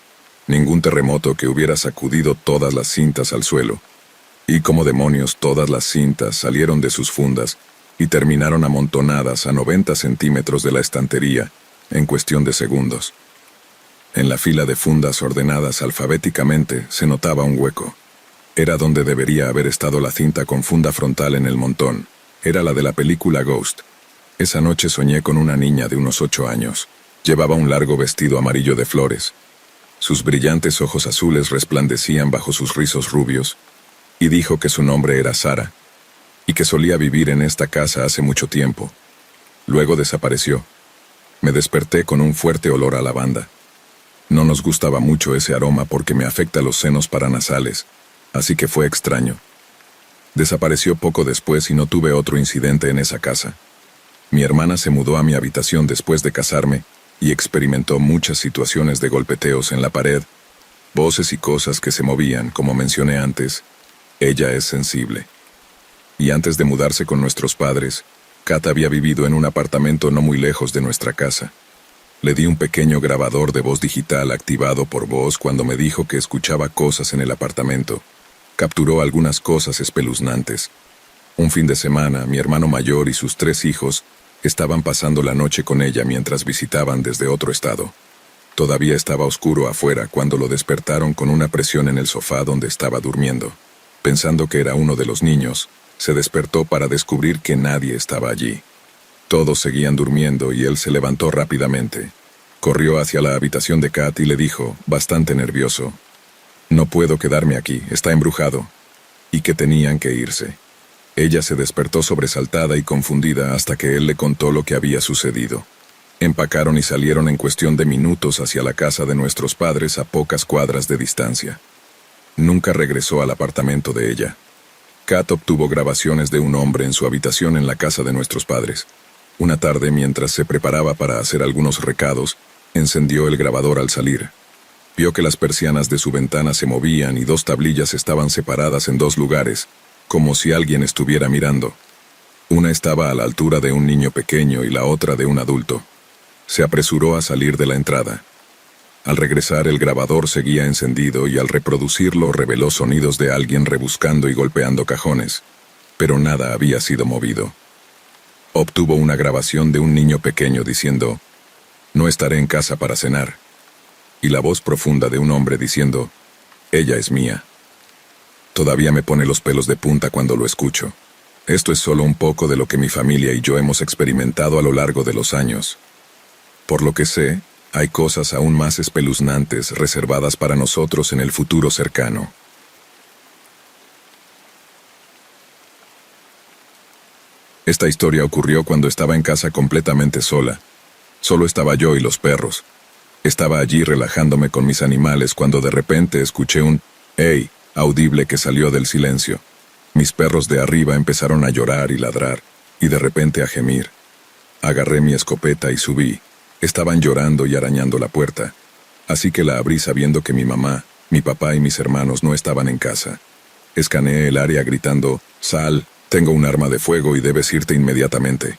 Speaker 1: Ningún terremoto que hubiera sacudido todas las cintas al suelo. Y como demonios, todas las cintas salieron de sus fundas y terminaron amontonadas a 90 centímetros de la estantería en cuestión de segundos. En la fila de fundas ordenadas alfabéticamente se notaba un hueco. Era donde debería haber estado la cinta con funda frontal en el montón. Era la de la película Ghost. Esa noche soñé con una niña de unos 8 años. Llevaba un largo vestido amarillo de flores. Sus brillantes ojos azules resplandecían bajo sus rizos rubios, y dijo que su nombre era Sara, y que solía vivir en esta casa hace mucho tiempo. Luego desapareció. Me desperté con un fuerte olor a lavanda. No nos gustaba mucho ese aroma porque me afecta los senos paranasales, así que fue extraño. Desapareció poco después y no tuve otro incidente en esa casa. Mi hermana se mudó a mi habitación después de casarme y experimentó muchas situaciones de golpeteos en la pared, voces y cosas que se movían, como mencioné antes. Ella es sensible. Y antes de mudarse con nuestros padres, Kat había vivido en un apartamento no muy lejos de nuestra casa. Le di un pequeño grabador de voz digital activado por voz cuando me dijo que escuchaba cosas en el apartamento. Capturó algunas cosas espeluznantes. Un fin de semana, mi hermano mayor y sus 3 hijos estaban pasando la noche con ella mientras visitaban desde otro estado. Todavía estaba oscuro afuera cuando lo despertaron con una presión en el sofá donde estaba durmiendo. Pensando que era uno de los niños, se despertó para descubrir que nadie estaba allí. Todos seguían durmiendo y él se levantó rápidamente. Corrió hacia la habitación de Kat y le dijo, bastante nervioso: «No puedo quedarme aquí, está embrujado», y que tenían que irse. Ella se despertó sobresaltada y confundida hasta que él le contó lo que había sucedido. Empacaron y salieron en cuestión de minutos hacia la casa de nuestros padres a pocas cuadras de distancia. Nunca regresó al apartamento de ella. Kat obtuvo grabaciones de un hombre en su habitación en la casa de nuestros padres. Una tarde, mientras se preparaba para hacer algunos recados, encendió el grabador al salir. Vio que las persianas de su ventana se movían y 2 tablillas estaban separadas en 2 lugares, como si alguien estuviera mirando. Una estaba a la altura de un niño pequeño y la otra de un adulto. Se apresuró a salir de la entrada. Al regresar, el grabador seguía encendido y al reproducirlo reveló sonidos de alguien rebuscando y golpeando cajones, pero nada había sido movido. Obtuvo una grabación de un niño pequeño diciendo: «No estaré en casa para cenar», y la voz profunda de un hombre diciendo: «Ella es mía». Todavía me pone los pelos de punta cuando lo escucho. Esto es solo un poco de lo que mi familia y yo hemos experimentado a lo largo de los años. Por lo que sé, hay cosas aún más espeluznantes reservadas para nosotros en el futuro cercano. Esta historia ocurrió cuando estaba en casa completamente sola. Solo estaba yo y los perros. Estaba allí relajándome con mis animales cuando de repente escuché un «hey» audible que salió del silencio. Mis perros de arriba empezaron a llorar y ladrar, y de repente a gemir. Agarré mi escopeta y subí. Estaban llorando y arañando la puerta, así que la abrí sabiendo que mi mamá, mi papá y mis hermanos no estaban en casa. Escaneé el área gritando: «Sal, tengo un arma de fuego y debes irte inmediatamente».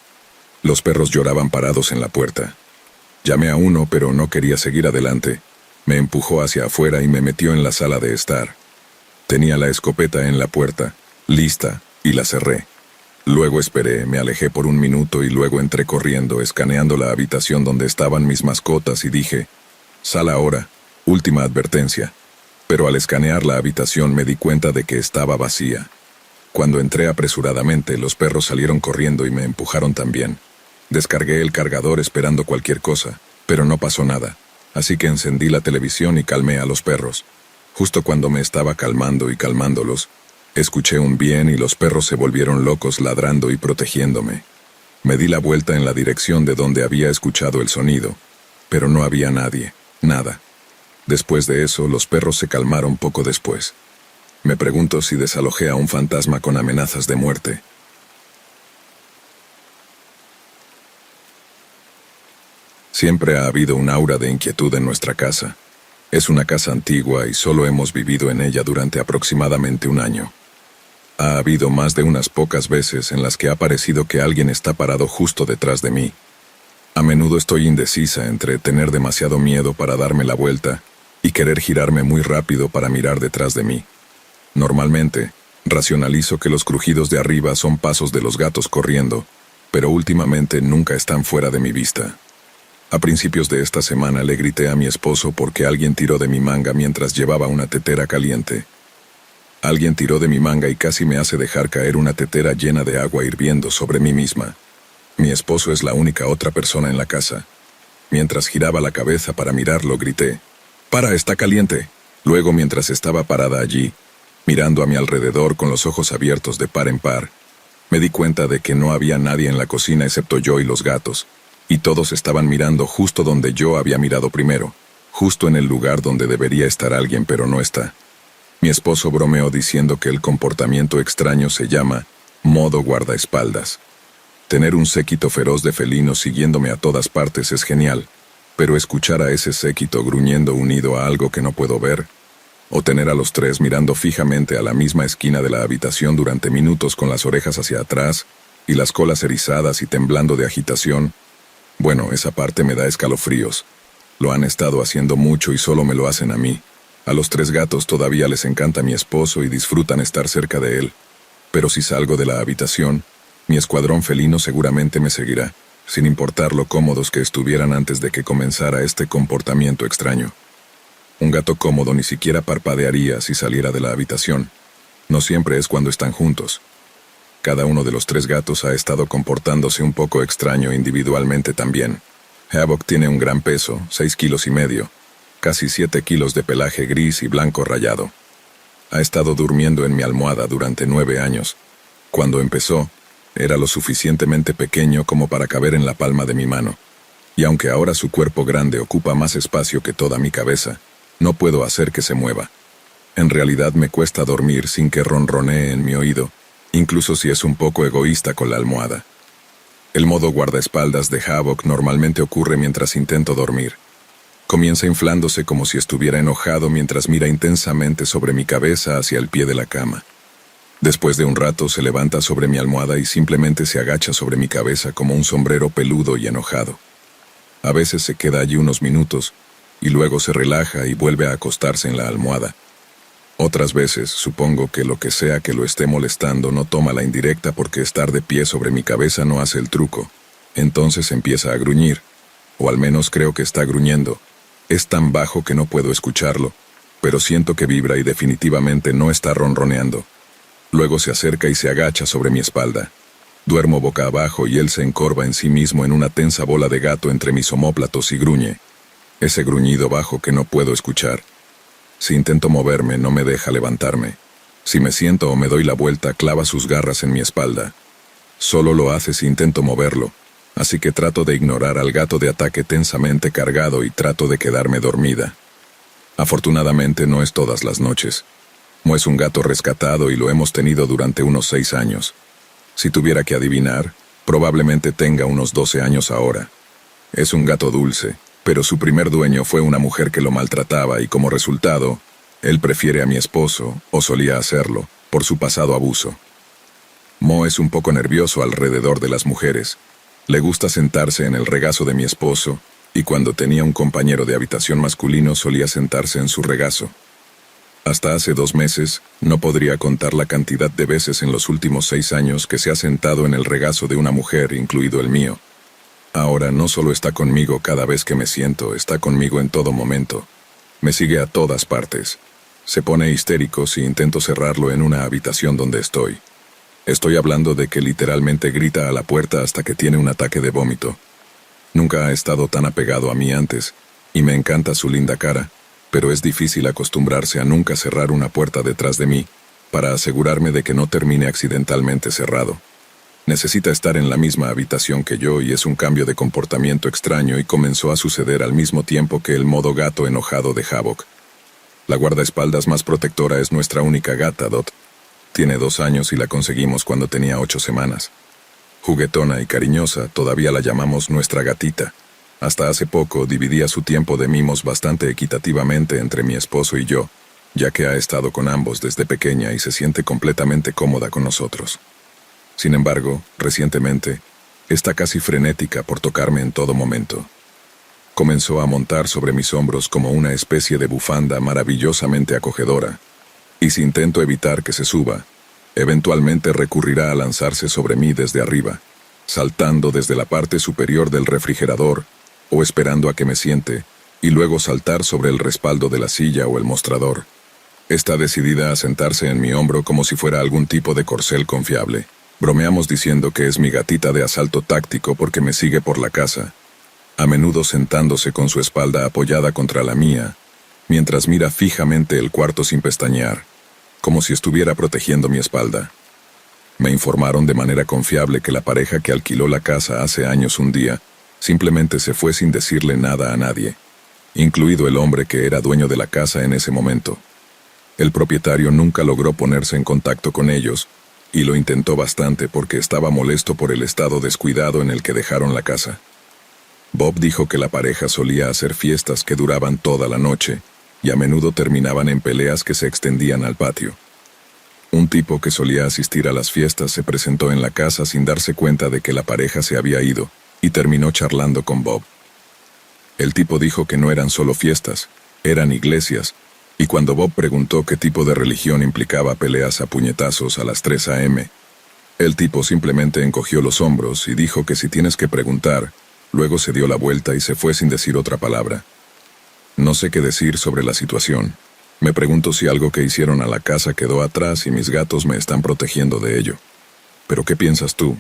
Speaker 1: Los perros lloraban parados en la puerta. Llamé a uno, pero no quería seguir adelante. Me empujó hacia afuera y me metió en la sala de estar. Tenía la escopeta en la puerta, lista, y la cerré. Luego esperé, me alejé por un minuto y luego entré corriendo, escaneando la habitación donde estaban mis mascotas y dije: «Sal ahora, última advertencia». Pero al escanear la habitación me di cuenta de que estaba vacía. Cuando entré apresuradamente, los perros salieron corriendo y me empujaron también. Descargué el cargador esperando cualquier cosa, pero no pasó nada, así que encendí la televisión y calmé a los perros. Justo cuando me estaba calmando y calmándolos, escuché un bien y los perros se volvieron locos ladrando y protegiéndome. Me di la vuelta en la dirección de donde había escuchado el sonido, pero no había nadie, nada. Después de eso, los perros se calmaron poco después. Me pregunto si desalojé a un fantasma con amenazas de muerte. Siempre ha habido un aura de inquietud en nuestra casa. Es una casa antigua y solo hemos vivido en ella durante aproximadamente un año. Ha habido más de unas pocas veces en las que ha parecido que alguien está parado justo detrás de mí. A menudo estoy indecisa entre tener demasiado miedo para darme la vuelta y querer girarme muy rápido para mirar detrás de mí. Normalmente, racionalizo que los crujidos de arriba son pasos de los gatos corriendo, pero últimamente nunca están fuera de mi vista. A principios de esta semana le grité a mi esposo porque alguien tiró de mi manga mientras llevaba una tetera caliente. Alguien tiró de mi manga y casi me hace dejar caer una tetera llena de agua hirviendo sobre mí misma. Mi esposo es la única otra persona en la casa. Mientras giraba la cabeza para mirarlo, grité: «¡Para, está caliente!». Luego, mientras estaba parada allí, mirando a mi alrededor con los ojos abiertos de par en par, me di cuenta de que no había nadie en la cocina excepto yo y los gatos, y todos estaban mirando justo donde yo había mirado primero, justo en el lugar donde debería estar alguien pero no está. Mi esposo bromeó diciendo que el comportamiento extraño se llama modo guardaespaldas. Tener un séquito feroz de felinos siguiéndome a todas partes es genial, pero escuchar a ese séquito gruñendo unido a algo que no puedo ver, o tener a los 3 mirando fijamente a la misma esquina de la habitación durante minutos con las orejas hacia atrás y las colas erizadas y temblando de agitación, Bueno, esa parte me da escalofríos. Lo han estado haciendo mucho y solo me lo hacen a mí. A los 3 gatos todavía les encanta mi esposo y disfrutan estar cerca de él. Pero si salgo de la habitación, mi escuadrón felino seguramente me seguirá, sin importar lo cómodos que estuvieran antes de que comenzara este comportamiento extraño. Un gato cómodo ni siquiera parpadearía si saliera de la habitación. No siempre es cuando están juntos. Cada uno de los 3 gatos ha estado comportándose un poco extraño individualmente también. Havoc tiene un gran peso, 6,5 kilos, casi 7 kilos de pelaje gris y blanco rayado. Ha estado durmiendo en mi almohada durante 9 años. Cuando empezó, era lo suficientemente pequeño como para caber en la palma de mi mano. Y aunque ahora su cuerpo grande ocupa más espacio que toda mi cabeza, no puedo hacer que se mueva. En realidad me cuesta dormir sin que ronronee en mi oído, incluso si es un poco egoísta con la almohada. El modo guardaespaldas de Havoc normalmente ocurre mientras intento dormir. Comienza inflándose como si estuviera enojado mientras mira intensamente sobre mi cabeza hacia el pie de la cama. Después de un rato se levanta sobre mi almohada y simplemente se agacha sobre mi cabeza como un sombrero peludo y enojado. A veces se queda allí unos minutos y luego se relaja y vuelve a acostarse en la almohada. Otras veces supongo que lo que sea que lo esté molestando no toma la indirecta porque estar de pie sobre mi cabeza no hace el truco. Entonces empieza a gruñir, o al menos creo que está gruñendo. Es tan bajo que no puedo escucharlo, pero siento que vibra y definitivamente no está ronroneando. Luego se acerca y se agacha sobre mi espalda. Duermo boca abajo y él se encorva en sí mismo en una tensa bola de gato entre mis omóplatos y gruñe. Ese gruñido bajo que no puedo escuchar. Si intento moverme, no me deja levantarme. Si me siento o me doy la vuelta, clava sus garras en mi espalda. Solo lo hace si intento moverlo, así que trato de ignorar al gato de ataque tensamente cargado y trato de quedarme dormida. Afortunadamente no es todas las noches. Mo es un gato rescatado y lo hemos tenido durante unos 6 años. Si tuviera que adivinar, probablemente tenga unos 12 años ahora. Es un gato dulce, pero su primer dueño fue una mujer que lo maltrataba y como resultado, él prefiere a mi esposo, o solía hacerlo, por su pasado abuso. Mo es un poco nervioso alrededor de las mujeres. Le gusta sentarse en el regazo de mi esposo, y cuando tenía un compañero de habitación masculino solía sentarse en su regazo. Hasta hace 2 meses, no podría contar la cantidad de veces en los últimos 6 años que se ha sentado en el regazo de una mujer, incluido el mío. Ahora no solo está conmigo cada vez que me siento, está conmigo en todo momento. Me sigue a todas partes. Se pone histérico si intento cerrarlo en una habitación donde estoy. Estoy hablando de que literalmente grita a la puerta hasta que tiene un ataque de vómito. Nunca ha estado tan apegado a mí antes, y me encanta su linda cara, pero es difícil acostumbrarse a nunca cerrar una puerta detrás de mí, para asegurarme de que no termine accidentalmente cerrado. Necesita estar en la misma habitación que yo y es un cambio de comportamiento extraño y comenzó a suceder al mismo tiempo que el modo gato enojado de Havoc. La guardaespaldas más protectora es nuestra única gata, Dot. Tiene 2 años y la conseguimos cuando tenía 8 semanas. Juguetona y cariñosa, todavía la llamamos nuestra gatita. Hasta hace poco dividía su tiempo de mimos bastante equitativamente entre mi esposo y yo, ya que ha estado con ambos desde pequeña y se siente completamente cómoda con nosotros. Sin embargo, recientemente, está casi frenética por tocarme en todo momento. Comenzó a montar sobre mis hombros como una especie de bufanda maravillosamente acogedora, y si intento evitar que se suba, eventualmente recurrirá a lanzarse sobre mí desde arriba, saltando desde la parte superior del refrigerador, o esperando a que me siente, y luego saltar sobre el respaldo de la silla o el mostrador. Está decidida a sentarse en mi hombro como si fuera algún tipo de corcel confiable. Bromeamos diciendo que es mi gatita de asalto táctico porque me sigue por la casa, a menudo sentándose con su espalda apoyada contra la mía, mientras mira fijamente el cuarto sin pestañear, como si estuviera protegiendo mi espalda. Me informaron de manera confiable que la pareja que alquiló la casa hace años un día, simplemente se fue sin decirle nada a nadie, incluido el hombre que era dueño de la casa en ese momento. El propietario nunca logró ponerse en contacto con ellos, y lo intentó bastante porque estaba molesto por el estado descuidado en el que dejaron la casa. Bob dijo que la pareja solía hacer fiestas que duraban toda la noche, y a menudo terminaban en peleas que se extendían al patio. Un tipo que solía asistir a las fiestas se presentó en la casa sin darse cuenta de que la pareja se había ido, y terminó charlando con Bob. El tipo dijo que no eran solo fiestas, eran iglesias, y cuando Bob preguntó qué tipo de religión implicaba peleas a puñetazos a las 3 a.m., el tipo simplemente encogió los hombros y dijo que si tienes que preguntar, luego se dio la vuelta y se fue sin decir otra palabra. No sé qué decir sobre la situación. Me pregunto si algo que hicieron a la casa quedó atrás y mis gatos me están protegiendo de ello. ¿Pero qué piensas tú?